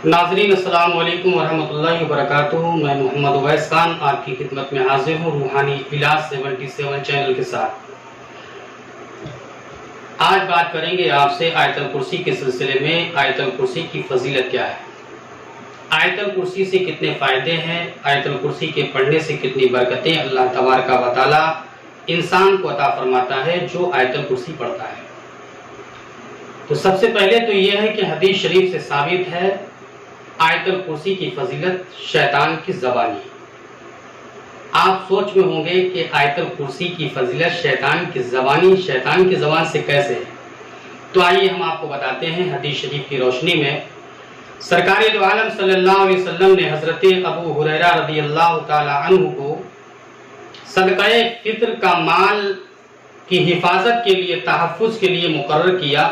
नाज़रीन अस्सलाम वालेकुम वरहमतुल्लाहि वबरकातुहू। मैं मोहम्मद उवैस खान आपकी खिदमत में हाजिर हूँ रूहानी इलाज 77 चैनल के साथ। आज बात करेंगे आपसे आयतल कुर्सी के सिलसिले में। आयतल कुर्सी की फजीलत क्या है, आयतल कुर्सी से कितने फ़ायदे हैं, आयतल कुर्सी के पढ़ने से कितनी बरकतें अल्लाह तबारक व तआला इंसान को अता फरमाता है जो आयतल कुर्सी पढ़ता है। तो सबसे पहले तो यह है कि हदीस शरीफ से साबित है आयतल कुर्सी की फजीलत शैतान की ज़बानी। आप सोच में होंगे कि आयतल कुर्सी की फजीलत शैतान की ज़बानी, शैतान की ज़बान से कैसे है। तो आइए हम आपको बताते हैं हदीस शरीफ की रोशनी में। सरकार दो आलम सल्लल्लाहु अलैहि वसल्लम ने हज़रत अबू हुरैरा रज़ियल्लाहु ताला अन्हु को सदक़े फित्र का माल की हिफाजत के लिए, तहफ़्फ़ुज़ के लिए मुकर्रर किया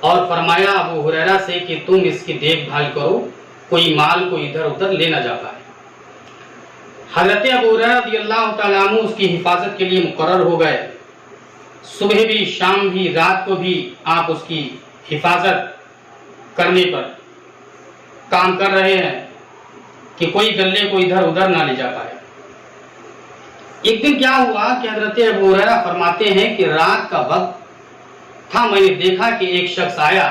और फरमाया अबू हुरैरा से कि तुम इसकी देखभाल करो, कोई माल को इधर उधर ले ना जा पाए। हज़रत अबू हुरैरा रज़ियल्लाहु ताला अन्हु उसकी हिफाजत के लिए मुकर्रर हो गए। सुबह भी, शाम भी, रात को भी आप उसकी हिफाजत करने पर काम कर रहे हैं कि कोई गल्ले को इधर उधर ना ले जा पाए। एक दिन क्या हुआ कि हज़रत अबू हुरैरा फरमाते हैं कि रात का वक्त था, मैंने देखा कि एक शख्स आया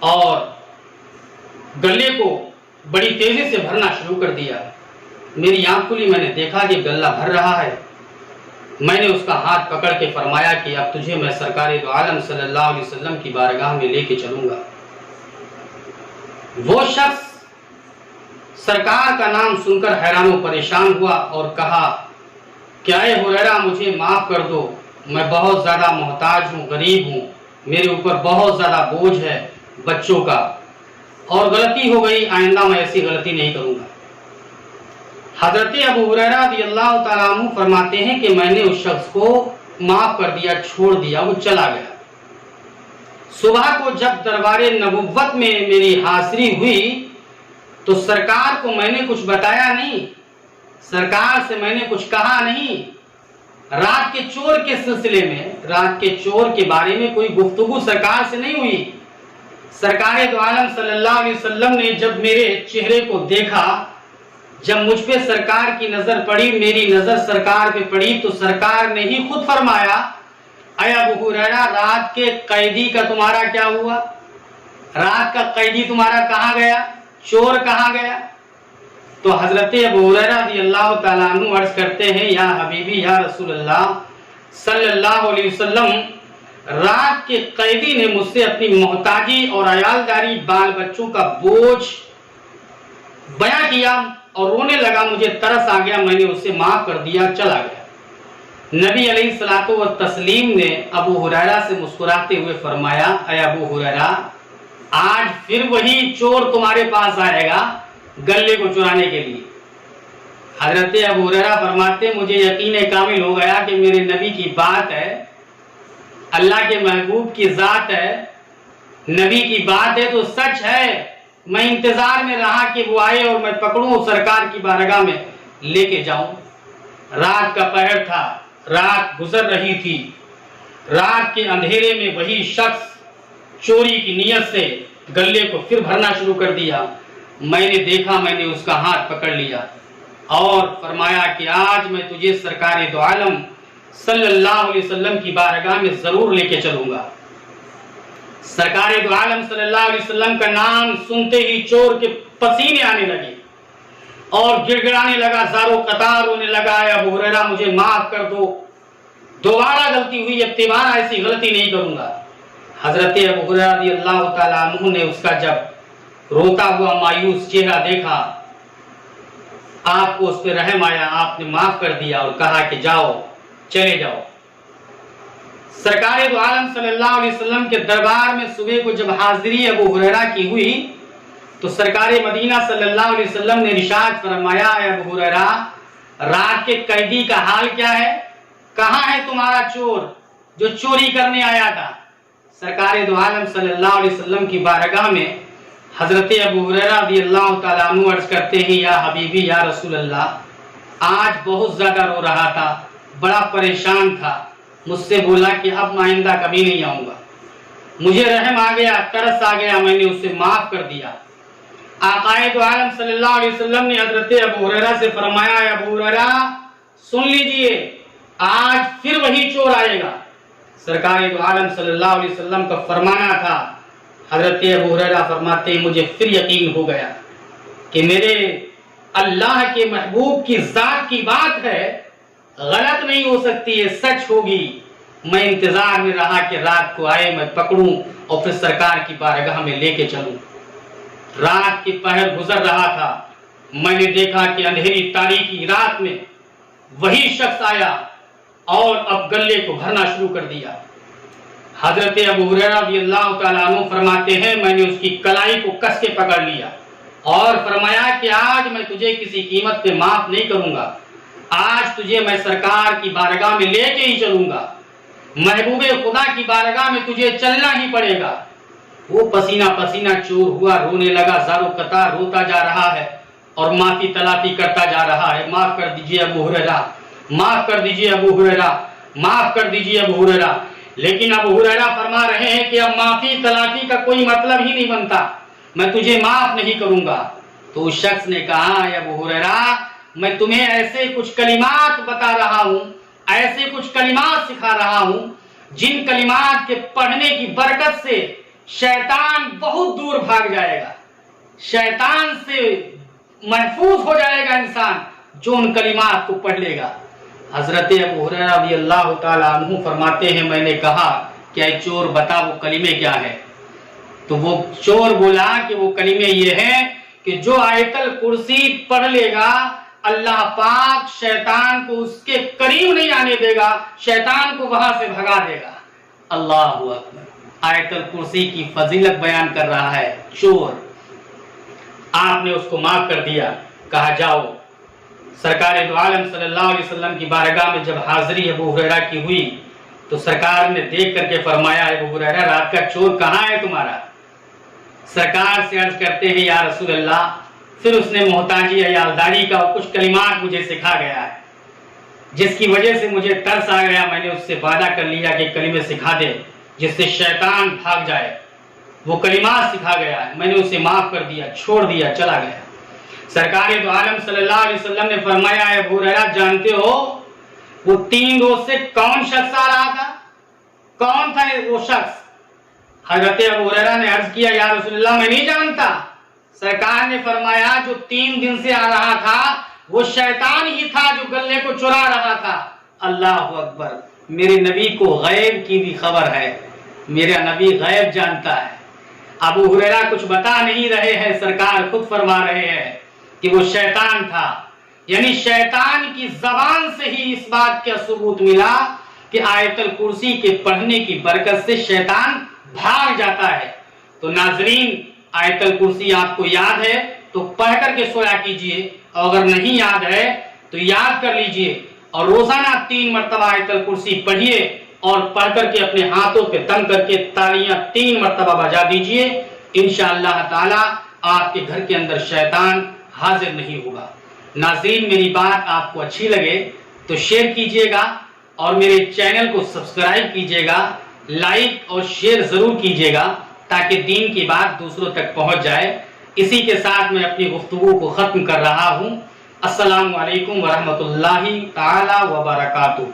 और गले को बड़ी तेजी से भरना शुरू कर दिया। मेरी आंख खुली, मैंने देखा कि गल्ला भर रहा है। मैंने उसका हाथ पकड़ के फरमाया कि अब तुझे मैं सरकार दो आलम सल्लल्लाहु अलैहि वसल्लम की बारगाह में लेके चलूंगा। वो शख्स सरकार का नाम सुनकर हैरान व परेशान हुआ और कहा, क्या ए हुरैरा, मुझे माफ कर दो, मैं बहुत ज्यादा मोहताज हूँ, गरीब हूँ, मेरे ऊपर बहुत ज्यादा बोझ है बच्चों का और गलती हो गई, आइंदा मैं ऐसी गलती नहीं करूंगा। हजरत अबू हुरैरा रज़ियल्लाहु ताला अन्हु फरमाते हैं कि मैंने उस शख्स को माफ कर दिया, छोड़ दिया, वो चला गया। सुबह को जब दरबारे नबुव्वत में मेरी हाजिरी हुई तो सरकार को मैंने कुछ बताया नहीं, सरकार से मैंने कुछ कहा नहीं। रात के चोर के सिलसिले में, रात के चोर के बारे में कोई गुफ्तगू सरकार से नहीं हुई। सरकार दो आलम सल्लल्लाहु अलैहि वसल्लम ने जब मेरे चेहरे को देखा, जब मुझ पे सरकार की नजर पड़ी, मेरी नजर सरकार पे पड़ी, तो सरकार ने ही खुद फरमाया, अय अबू हुरैरा, रात के कैदी का तुम्हारा क्या हुआ? रात का कैदी तुम्हारा कहाँ गया? चोर कहाँ गया? तो हजरत अबू हुरैरा रज़ियल्लाहु ताला अन्हु अर्ज करते हैं, या हबीबी या रसूलल्लाह सल्लल्लाहु अलैहि वसल्लम, रात के कैदी ने मुझसे अपनी मोहताजी और अयालदारी, बाल बच्चों का बोझ बयां किया और रोने लगा। मुझे तरस आ गया, मैंने उसे माफ कर दिया, चला गया। नबी अलैहिस्सलातु व तस्लीम ने अबू हुरैरा से मुस्कुराते हुए फरमाया, अय अबू हुरैरा, आज फिर वही चोर तुम्हारे पास आएगा गल्ले को चुराने के लिए। हजरत अबू हुरैरा फरमाते, मुझे यकीन कामिल हो गया कि मेरे नबी की बात है, अल्लाह के महबूब की जात है, नबी की बात है तो सच है। मैं इंतजार में रहा कि वो आए और मैं पकड़ूं, सरकार की बारगाह में लेके जाऊं। रात का पहर था, रात गुजर रही थी। रात के अंधेरे में वही शख्स चोरी की नीयत से गल्ले को फिर भरना शुरू कर दिया। मैंने देखा, मैंने उसका हाथ पकड़ लिया और फरमाया कि आज मैं तुझे सरकार दो आलम सल्लल्लाहु अलैहि वसल्लम की बारगाह में जरूर लेके चलूंगा। सरकार दो आलम सल्लल्लाहु अलैहि वसल्लम का नाम सुनते ही चोर के पसीने आने लगे और गिड़गिड़ाने लगा, ज़ारो कतार रोने लगा, अबू हुरैरा मुझे माफ कर दो, दोबारा गलती हुई, अब तिबारा ऐसी गलती नहीं करूंगा। हजरत अबू हुरैरा रज़ियल्लाहु ताला अन्हु ने उसका जब रोता हुआ मायूस चेहरा देखा, आपको उस पर रहम आया, आपने माफ कर दिया और कहा कि जाओ, चले जाओ। सरकार दो आलम सल्लल्लाहु अलैहि वसल्लम के दरबार में सुबह को जब हाजिरी अबू हुरैरा की हुई तो सरकार मदीना सल्लल्लाहु अलैहि वसल्लम ने इरशाद फरमाया, अबू हुरैरा, रात के कैदी का हाल क्या है? कहाँ है तुम्हारा चोर जो चोरी करने आया था? सरकार दो आलम सल्लल्लाहु अलैहि वसल्लम की बारगाह में हजरत अबू हुरैरा रज़ियल्लाहु ताला अन्हु अर्ज करते हैं, या हबीबी या रसूलल्लाह, आज बहुत ज्यादा रो रहा था, बड़ा परेशान था, मुझसे बोला कि अब आइंदा कभी नहीं आऊंगा। मुझे रहम आ गया, तरस आ गया, मैंने उसे माफ कर दिया। आकाए दो आलम सल्लल्लाहु अलैहि वसल्लम ने हजरत अबू हुरैरा से फरमाया, अबू हुरैरा सुन लीजिए, आज फिर वही चोर आएगा। सरकार दो आलम सल्लल्लाहु अलैहि वसल्लम का फरमाना था। हजरत अबू हुरैरा फरमाते हैं, मुझे फिर यकीन हो गया कि मेरे अल्लाह के महबूब की जात की बात है, गलत नहीं हो सकती है, सच होगी। मैं इंतजार में रहा कि रात को आए, मैं पकड़ूं और फिर सरकार की बारगाह में लेके चलूं। रात की पहर गुजर रहा था, मैंने देखा कि अंधेरी तारीकी रात में वही शख्स आया और अब गले को भरना शुरू कर दिया। हजरत अबू हुरैरा रज़ियल्लाहु ताला अन्हु फरमाते हैं, मैंने उसकी कलाई को कस के पकड़ लिया और फरमाया कि आज मैं तुझे किसी कीमत पे माफ नहीं करूंगा, आज तुझे मैं सरकार की बारगाह में लेके ही चलूंगा, महबूबे खुदा की बारगाह में तुझे चलना ही पड़ेगा। वो पसीना पसीना चूर हुआ, रोने लगा, ज़ारो कतार रोता जा रहा है और माफी तलाफी करता जा रहा है, माफ कर दीजिए अबू हुरैरा, माफ कर दीजिए अबू हुरैरा, माफ कर दीजिए अबू हुरैरा। लेकिन अबू हुरैरा फरमा रहे हैं कि अब माफी तलाफी का कोई मतलब ही नहीं बनता, मैं तुझे माफ नहीं करूंगा। तो उस शख्स ने कहा, अबू हुरैरा मैं तुम्हें ऐसे कुछ कलिमात बता रहा हूं, ऐसे कुछ कलिमात सिखा रहा हूं जिन कलिमात के पढ़ने की बरकत से शैतान बहुत दूर भाग जाएगा, शैतान से महफूज हो जाएगा इंसान जो उन कलिमात को पढ़ लेगा। हजरत अबू हुरैरा रज़ियल्लाहु ताला अन्हु फरमाते हैं, मैंने कहा क्या चोर बता वो कलिमे क्या है? तो वो चोर बोला कि वो कलिमे ये हैं कि जो आयतल कुर्सी पढ़ लेगा अल्लाह पाक शैतान को उसके करीब नहीं आने देगा, शैतान को वहां से भगा देगा। अल्लाहु अकबर। आयतल कुर्सी की फजीलत बयान कर रहा है चोर। आपने उसको माफ कर दिया, कहा जाओ। सरकार दो आलम सल्लल्लाहु अलैहि वसल्लम की बारगाह में जब हाजिरी अबू हुरैरा की हुई तो सरकार ने देख करके फरमाया, अबू हुरैरा रात का चोर कहाँ है तुम्हारा? सरकार से अर्ज करते हैं, या रसूल अल्लाह, फिर उसने मोहताजी अयालदारी का कुछ कलिमात मुझे सिखा गया है जिसकी वजह से मुझे तरस आ गया। मैंने उससे वादा कर लिया कि कलिमे सिखा दे जिससे शैतान भाग जाए। वो कलिमात सिखा गया है, मैंने उसे माफ कर दिया, छोड़ दिया, चला गया। सरकार दो आलम सल्लल्लाहु अलैहि वसल्लम ने फरमाया, अबू हुरैरा जानते हो वो 3 रोज से कौन शख्स आ रहा था? कौन था वो शख्स? हजरत अबू हुरैरा ने अर्ज किया, या रसूलल्लाह मैं नहीं जानता। सरकार ने फरमाया, जो 3 दिन से आ रहा था वो शैतान ही था जो गले को चुरा रहा था। अल्लाह अकबर। मेरे नबी को गैब की भी खबर है, मेरा नबी गैब जानता है। अबू हुरैरा कुछ बता नहीं रहे हैं, सरकार खुद फरमा रहे हैं कि वो शैतान था। यानी शैतान की जबान से ही इस बात का सबूत मिला कि आयतल कुर्सी के पढ़ने की बरकत से शैतान भाग जाता है। तो नाजरीन, आयतल कुर्सी आपको याद है तो पढ़ करके सोया कीजिए, और अगर नहीं याद है तो याद कर लीजिए और रोजाना 3 मरतबा आयतल कुर्सी पढ़िए और पढ़ करके अपने हाथों पे तंग करके तालियां 3 मरतबा बजा दीजिए। इंशाअल्लाह ताला आपके घर के अंदर शैतान हाजिर नहीं होगा। नाज़रीन, मेरी बात आपको अच्छी लगे तो शेयर कीजिएगा और मेरे चैनल को सब्सक्राइब कीजिएगा, लाइक और शेयर जरूर कीजिएगा ताकि दीन की बात दूसरों तक पहुंच जाए। इसी के साथ मैं अपनी गुफ्तगू को खत्म कर रहा हूं। अस्सलामु अलैकुम वरहमतुल्लाहि ताला व बरकातुहू।